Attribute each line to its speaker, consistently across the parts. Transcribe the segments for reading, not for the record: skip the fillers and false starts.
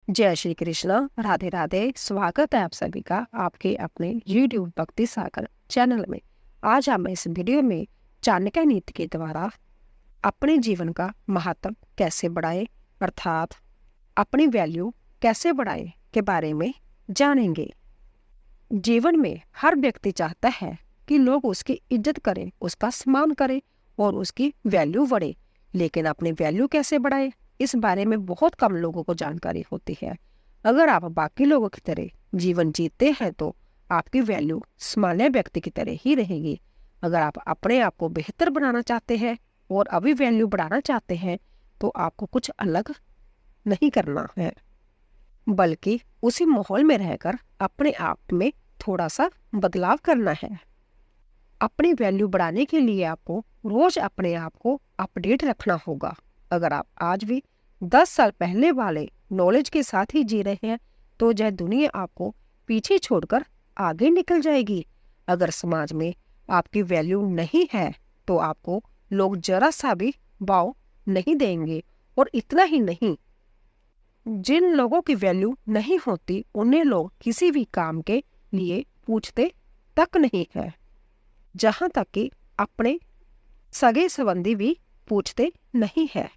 Speaker 1: जय श्री कृष्ण, राधे राधे। स्वागत है आप सभी का आपके अपने YouTube भक्ति सागर चैनल में। आज हम इस वीडियो में चाणक्य नीति के द्वारा अपने जीवन का महत्व कैसे बढ़ाए, अर्थात अपनी वैल्यू कैसे बढ़ाए के बारे में जानेंगे। जीवन में हर व्यक्ति चाहता है कि लोग उसकी इज्जत करें, उसका सम्मान करें और उसकी वैल्यू बढ़े, लेकिन अपनी वैल्यू कैसे बढ़ाए इस बारे में बहुत कम लोगों को जानकारी होती है। अगर आप बाकी लोगों की तरह जीवन जीते हैं तो आपकी वैल्यू सामान्य व्यक्ति की तरह ही रहेगी। अगर आप अपने आप को बेहतर बनाना चाहते हैं और अभी वैल्यू बढ़ाना चाहते हैं तो आपको कुछ अलग नहीं करना है, बल्कि उसी माहौल में रहकर अपने आप में थोड़ा सा बदलाव करना है। अपनी वैल्यू बढ़ाने के लिए आपको रोज अपने आप को अपडेट रखना होगा। अगर आप आज भी 10 साल पहले वाले नॉलेज के साथ ही जी रहे हैं तो यह दुनिया आपको पीछे छोड़कर आगे निकल जाएगी। अगर समाज में आपकी वैल्यू नहीं है तो आपको लोग जरा सा भी भाव नहीं देंगे। और इतना ही नहीं, जिन लोगों की वैल्यू नहीं होती उन्हें लोग किसी भी काम के लिए पूछते तक नहीं है। जहां तक कि अपने सगे संबंधी भी पूछते नहीं है।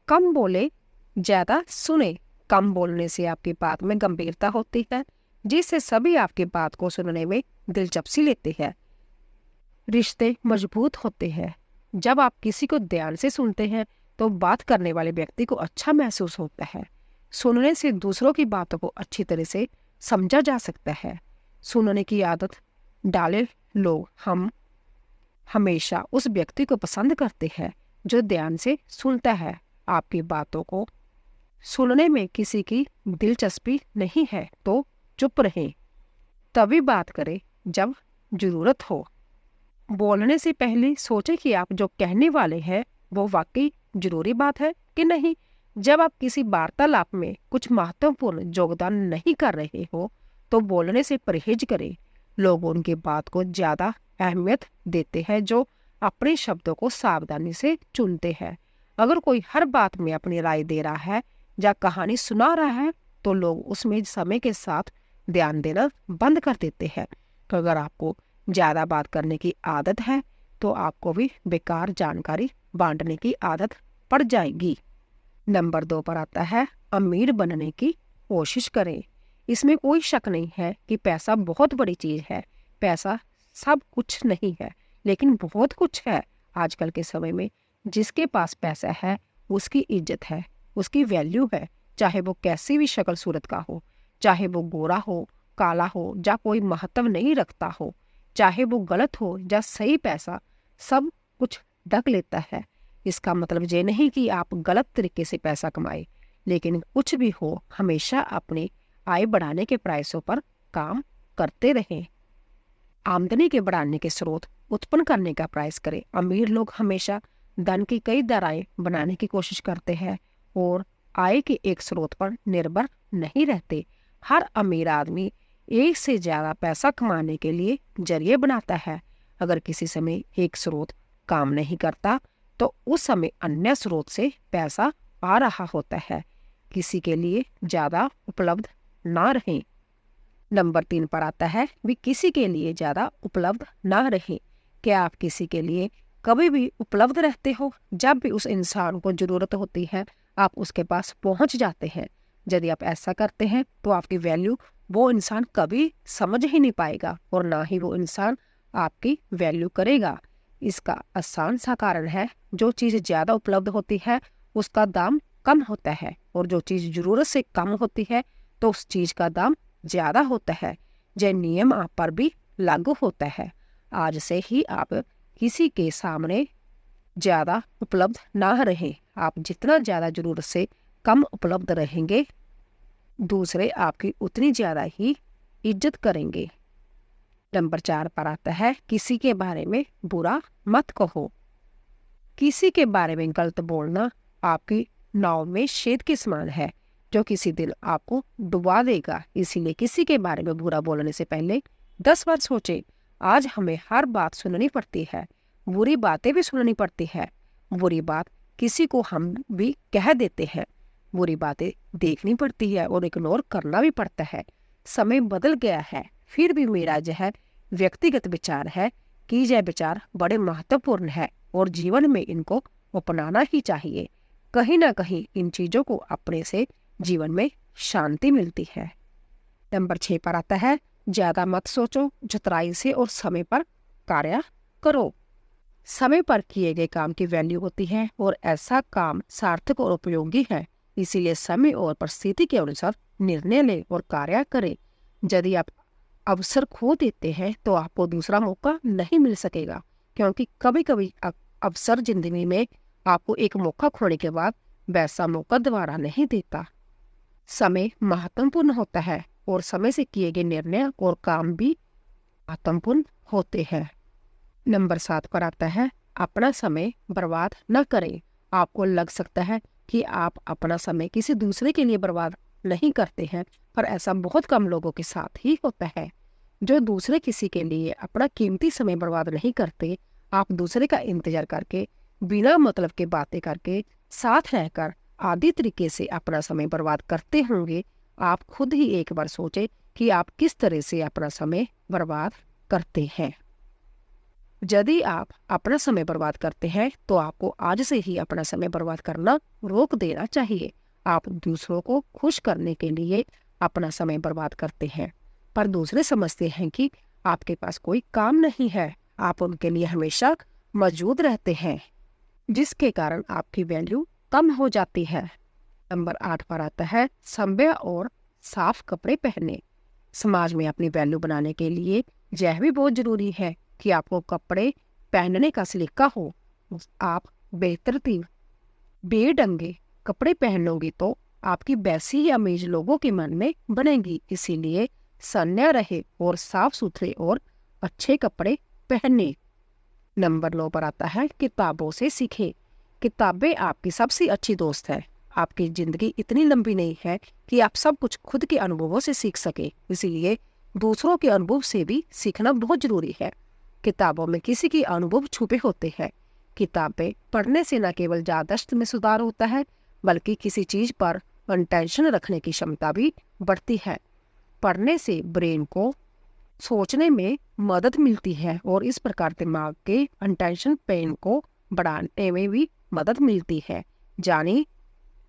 Speaker 1: कम बोले, ज्यादा सुने। कम बोलने से आपकी बात में गंभीरता होती है, जिससे सभी आपकी बात को सुनने में दिलचस्पी लेते हैं। रिश्ते मजबूत होते हैं। जब आप किसी को ध्यान से सुनते हैं तो बात करने वाले व्यक्ति को अच्छा महसूस होता है। सुनने से दूसरों की बातों को अच्छी तरह से समझा जा सकता है। सुनने की आदत डाले लोग हम हमेशा उस व्यक्ति को पसंद करते हैं जो ध्यान से सुनता है। आपकी बातों को सुनने में किसी की दिलचस्पी नहीं है तो चुप रहें। तभी बात करें जब जरूरत हो। बोलने से पहले सोचें कि आप जो कहने वाले हैं वो वाकई जरूरी बात है कि नहीं। जब आप किसी वार्तालाप में कुछ महत्वपूर्ण योगदान नहीं कर रहे हो तो बोलने से परहेज करें। लोग उनकी बात को ज्यादा अहमियत देते हैं जो अपने शब्दों को सावधानी से चुनते हैं। अगर कोई हर बात में अपनी राय दे रहा है या कहानी सुना रहा है तो लोग उसमें समय के साथ ध्यान देना बंद कर देते हैं। तो अगर आपको ज्यादा बात करने की आदत है तो आपको भी बेकार जानकारी बांटने की आदत पड़ जाएगी। नंबर 2 पर आता है अमीर बनने की कोशिश करें। इसमें कोई शक नहीं है कि पैसा बहुत बड़ी चीज है। पैसा सब कुछ नहीं है, लेकिन बहुत कुछ है। आजकल के समय में जिसके पास पैसा है उसकी इज्जत है, उसकी वैल्यू है, चाहे वो कैसी भी शक्ल सूरत का हो, चाहे वो गोरा हो, काला हो या कोई महत्व नहीं रखता हो, चाहे वो गलत हो या सही, पैसा सब कुछ ढक लेता है। इसका मतलब ये नहीं कि आप गलत तरीके से पैसा कमाए, लेकिन कुछ भी हो हमेशा अपने आय बढ़ाने के प्रयासों पर काम करते रहें। आमदनी के बढ़ाने के स्रोत उत्पन्न करने का प्रयास करें। अमीर लोग हमेशा धन की कई धाराएं बनाने की कोशिश करते हैं और आय के एक स्रोत पर निर्भर नहीं रहते। हर अमीर आदमी एक से ज्यादा पैसा कमाने के लिए जरिए बनाता है। अगर किसी समय एक स्रोत काम नहीं करता तो उस समय अन्य स्रोत से पैसा आ रहा होता है। किसी के लिए ज्यादा उपलब्ध ना रहें। नंबर 3 पर आता है भी किसी के लिए ज्यादा उपलब्ध ना रहें। क्या आप किसी के लिए कभी भी उपलब्ध रहते हो? जब भी उस इंसान को जरूरत होती है आप उसके पास पहुंच जाते हैं। यदि आप ऐसा करते हैं तो आपकी वैल्यू वो इंसान कभी समझ ही नहीं पाएगा और ना ही वो इंसान आपकी वैल्यू करेगा। इसका आसान सा कारण है, जो चीज ज्यादा उपलब्ध होती है उसका दाम कम होता है और जो चीज जरूरत से कम होती है तो उस चीज का दाम ज्यादा होता है। यह नियम आप पर भी लागू होता है। आज से ही आप किसी के सामने ज्यादा उपलब्ध ना रहें। आप जितना ज्यादा जरूरत से कम उपलब्ध रहेंगे दूसरे आपकी उतनी ज्यादा ही इज्जत करेंगे। नंबर 4 पर आता है किसी के बारे में बुरा मत कहो। किसी के बारे में गलत बोलना आपकी नाव में छेद के समान है जो किसी दिन आपको डुबा देगा। इसीलिए किसी के बारे में बुरा बोलने से पहले 10 बार सोचें। आज हमें हर बात सुननी पड़ती है, बुरी बातें भी सुननी पड़ती है। बुरी बात किसी को हम भी कह देते हैं। बुरी बातें देखनी पड़ती है और इग्नोर करना भी पड़ता है। समय बदल गया है, फिर भी मेरा यह व्यक्तिगत विचार है कि यह विचार बड़े महत्वपूर्ण है और जीवन में इनको अपनाना ही चाहिए। कहीं ना कहीं इन चीजों को अपने से जीवन में शांति मिलती है। नंबर 6 पर आता है, ज्यादा मत सोचो, चतुराई से और समय पर कार्य करो। समय पर किए गए काम की वैल्यू होती है और ऐसा काम सार्थक और उपयोगी है। इसीलिए समय और परिस्थिति के अनुसार निर्णय लें और कार्य करें। यदि आप अवसर खो देते हैं तो आपको दूसरा मौका नहीं मिल सकेगा, क्योंकि कभी कभी अवसर जिंदगी में आपको एक मौका खोने के बाद वैसा मौका दोबारा नहीं देता। समय महत्वपूर्ण होता है और समय से किए गए निर्णय और काम भी महत्वपूर्ण होते हैं। नंबर 7 पर आता है, अपना समय बर्बाद न करें। आपको लग सकता है कि आप अपना समय किसी दूसरे के लिए बर्बाद नहीं करते हैं, पर ऐसा बहुत कम लोगों के साथ ही होता है। जो दूसरे किसी के लिए अपना कीमती समय बर्बाद नहीं करते, आप दूसरे का इंतजार करके, बिना मतलब के बातें करके, साथ रहकर आदि तरीके से अपना समय बर्बाद करते होंगे। आप खुद ही एक बार सोचें कि आप किस तरह से अपना समय बर्बाद करते हैं। यदि आप अपना समय बर्बाद करते हैं तो आपको आज से ही अपना समय बर्बाद करना रोक देना चाहिए। आप दूसरों को खुश करने के लिए अपना समय बर्बाद करते हैं, पर दूसरे समझते हैं कि आपके पास कोई काम नहीं है। आप उनके लिए हमेशा मौजूद रहते हैं, जिसके कारण आपकी वैल्यू कम हो जाती है। नंबर 8 पर आता है, सभ्य और साफ कपड़े पहने। समाज में अपनी वैल्यू बनाने के लिए यह भी बहुत जरूरी है कि आपको कपड़े पहनने का सलीका हो। आप बेतरतीब बेढंगे कपड़े पहनोगे तो आपकी वैसी ही इमेज लोगों के मन में बनेगी। इसीलिए सन्या रहे और साफ सुथरे और अच्छे कपड़े पहने। नंबर 9 पर आता है, किताबों से सीखे। किताबें आपकी सबसे अच्छी दोस्त है। आपकी जिंदगी इतनी लंबी नहीं है कि आप सब कुछ खुद के अनुभवों से सीख सके, इसीलिए दूसरों के अनुभव से भी सीखना बहुत जरूरी है। किताबों में किसी के अनुभव छुपे होते हैं। किताबें पढ़ने से न केवल याददाश्त में सुधार होता है, बल्कि किसी चीज पर अटेंशन रखने की क्षमता भी बढ़ती है। पढ़ने से ब्रेन को सोचने में मदद मिलती है और इस प्रकार दिमाग के अटेंशन पेन को बढ़ाने में भी मदद मिलती है, यानी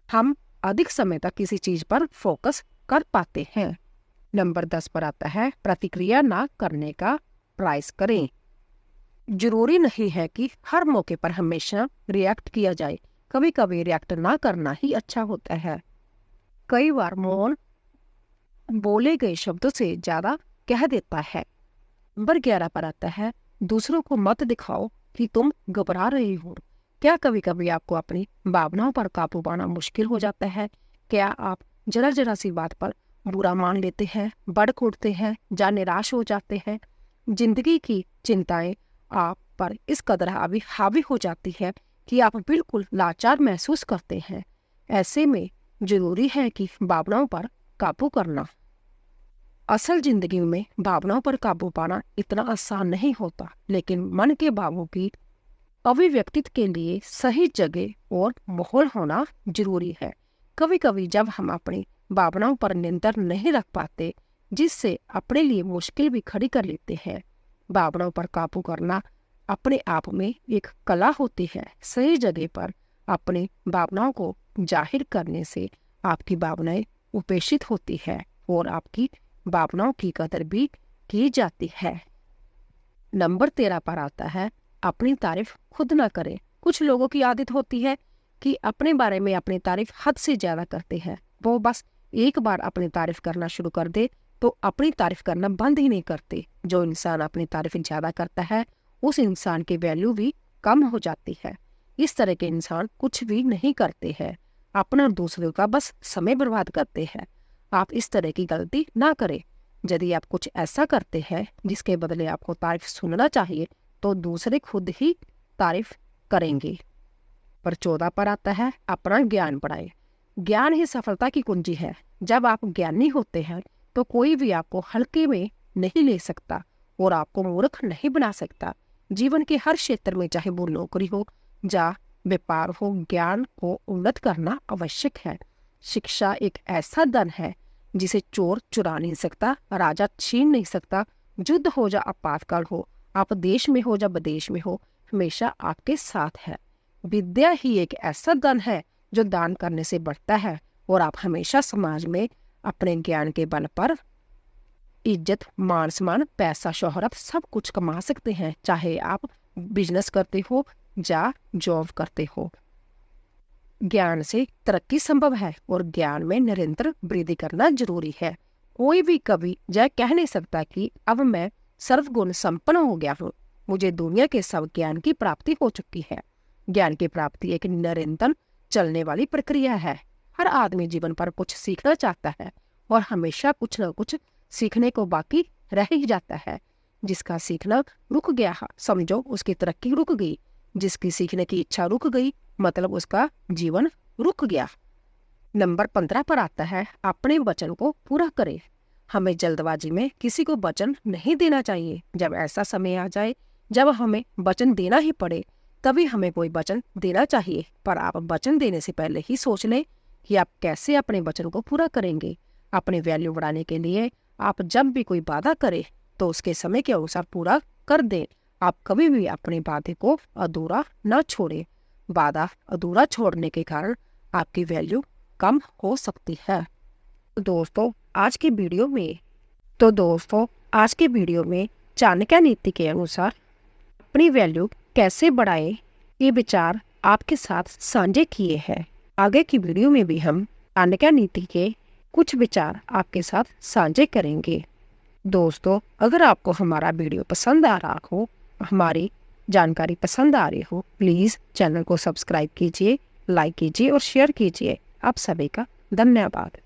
Speaker 1: हम अधिक समय तक किसी चीज पर फोकस कर पाते हैं। नंबर 10 पर आता है, प्रतिक्रिया ना करने का प्रयास करें। जरूरी नहीं है कि हर मौके पर हमेशा रिएक्ट किया जाए। कभी कभी रिएक्ट ना करना ही अच्छा होता है। कई बार मौन बोले गए शब्दों से ज्यादा कह देता है। नंबर 11 पर आता है, दूसरों को मत दिखाओ कि तुम घबरा रहे हो। क्या कभी कभी आपको अपनी भावनाओं पर काबू पाना मुश्किल हो जाता है? क्या आप जरा जरा सी बात पर बुरा मान लेते हैं, भड़क उठते हैं या निराश हो जाते हैं? जिंदगी की चिंताएं आप पर इस कदर हावी हो जाती है कि आप बिल्कुल लाचार महसूस करते हैं। ऐसे में जरूरी है कि भावनाओं पर काबू करना। असल जिंदगी में भावनाओं पर काबू पाना इतना आसान नहीं होता, लेकिन मन के भावों की अभिव्यक्ति के लिए सही जगह और माहौल होना जरूरी है। कभी कभी जब हम अपनी भावनाओं पर नियंत्रण नहीं रख पाते, जिससे अपने लिए मुश्किल भी खड़ी कर लेते हैं। भावनाओं पर काबू करना अपने आप में एक कला होती है। सही जगह पर अपनी भावनाओं को जाहिर करने से आपकी भावनाएं उपेक्षित होती है और आपकी भावनाओं की कदर भी की जाती है। नंबर 13 पर आता है, अपनी तारीफ खुद ना करें। कुछ लोगों की आदत होती है कि अपने बारे में अपनी तारीफ हद से ज्यादा करते हैं। वो बस एक बार अपनी तारीफ करना शुरू कर दे तो अपनी तारीफ करना बंद ही नहीं करते। जो इंसान अपनी तारीफ ज्यादा करता है, उस इंसान की वैल्यू भी कम हो जाती है। इस तरह के इंसान कुछ भी नहीं करते हैं, अपना और दूसरों का बस समय बर्बाद करते हैं। आप इस तरह की गलती ना करें। यदि आप कुछ ऐसा करते हैं जिसके बदले आपको तारीफ सुनना चाहिए, तो दूसरे खुद ही तारीफ करेंगे। पर 14 पर आता है, अपना ज्ञान बढ़ाए। ज्ञान ही सफलता की कुंजी है। जब आप ज्ञानी होते हैं तो कोई भी आपको हल्के में नहीं ले सकता और आपको मूर्ख नहीं बना सकता। जीवन के हर क्षेत्र में, चाहे वो नौकरी हो या व्यापार हो, ज्ञान को उन्नत करना आवश्यक है। शिक्षा एक ऐसा धन है जिसे चोर चुरा नहीं सकता, राजा छीन नहीं सकता। युद्ध हो या आपातकाल हो, आप देश में हो या विदेश में हो, हमेशा आपके साथ है। विद्या ही एक ऐसा धन है जो दान करने से बढ़ता है और आप हमेशा समाज में अपने ज्ञान के बल पर इज्जत, मान सम्मान, पैसा, शोहरत सब कुछ कमा सकते हैं, चाहे आप बिजनेस करते हो या जॉब करते हो। ज्ञान से तरक्की संभव है और ज्ञान में निरंतर वृद्धि करना जरूरी है। कोई भी कभी यह कह नहीं सकता कि अब मैं सर्वगुण संपन्न हो गया हूँ, मुझे दुनिया के सब ज्ञान की प्राप्ति हो चुकी है। ज्ञान की प्राप्ति एक निरंतर चलने वाली प्रक्रिया है। हर आदमी जीवन पर कुछ सीखना चाहता है और हमेशा कुछ न कुछ सीखने को बाकी रह ही जाता है। जिसका सीखना रुक गया, समझो उसकी तरक्की रुक गई। जिसकी सीखने की इच्छा रुक गई, मतलब उसका जीवन रुक गया। नंबर 15 पर आता है, अपने वचन को पूरा करें। हमें जल्दबाजी में किसी को वचन नहीं देना चाहिए। जब ऐसा समय आ जाए जब हमें वचन देना ही पड़े, तभी हमें कोई वचन देना चाहिए। पर आप वचन देने से पहले ही सोच लें कि आप कैसे अपने वचन को पूरा करेंगे। अपनी वैल्यू बढ़ाने के लिए आप जब भी कोई वादा करें तो उसके समय के अनुसार पूरा कर दें। आप कभी भी अपने वादे को अधूरा न छोड़ें। वादा अधूरा छोड़ने के कारण आपकी वैल्यू कम हो सकती है। दोस्तों आज के वीडियो में चाणक्य नीति के अनुसार अपनी वैल्यू कैसे बढ़ाएं, ये विचार आपके साथ साझे किए हैं। आगे की वीडियो में भी हम चाणक्य नीति के कुछ विचार आपके साथ साझे करेंगे। दोस्तों अगर आपको हमारा वीडियो पसंद आ रहा हो, हमारी जानकारी पसंद आ रही हो, प्लीज़ चैनल को सब्सक्राइब कीजिए, लाइक कीजिए और शेयर कीजिए। आप सभी का धन्यवाद।